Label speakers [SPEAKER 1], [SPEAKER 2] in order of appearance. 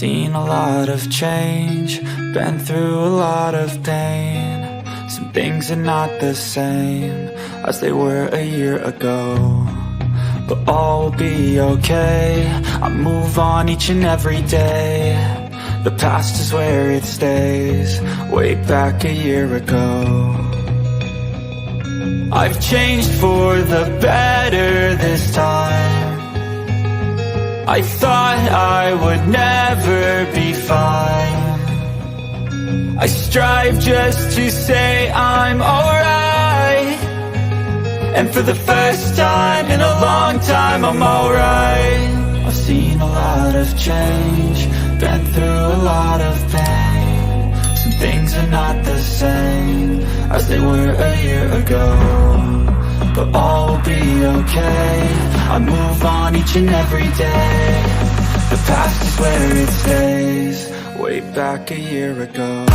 [SPEAKER 1] Seen a lot of change, been through a lot of pain. Some things are not the same as they were a year ago, but all will be okay. I move on each and every day. The past is where it stays, way back a year ago. I've changed for the better this time. I thought I would never be fine. I strive just to say I'm alright, and for the first time in a long time I'm alright. I've seen a lot of change, been through a lot of pain. Some things are not the same as they were a year ago, but all will be okay. I move on each and every day. The past is where it stays, way back a year ago.